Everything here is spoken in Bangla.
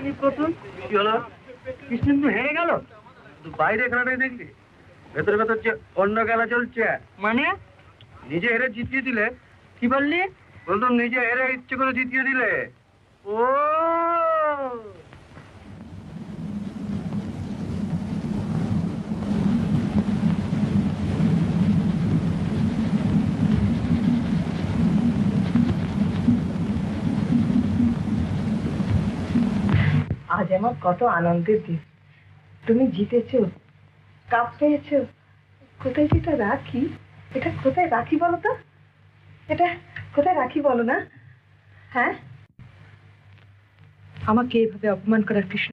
তিনি প্রথম কি হলো? কৃষ্ণেন্দু হেরে গেল? বাইরে খেলাটাই দেখলি, ভেতরে ভেতর যে অন্য খেলা চলছে। মানে নিজে হেরে জিতিয়ে দিলে? কি বললি? বলতাম নিজে হেরে ইচ্ছে করে জিতিয়ে দিলে। ও আজ আমার কত আনন্দের দিন। তুমি জিতেছো, কাপ পেয়েছো। কোথায় যেটা রাখি? এটা কোথায় রাখি বলো তো? এটা কোথায় রাখি বলো না? হ্যাঁ, আমাকে এভাবে অপমান করার কৃষ্ণ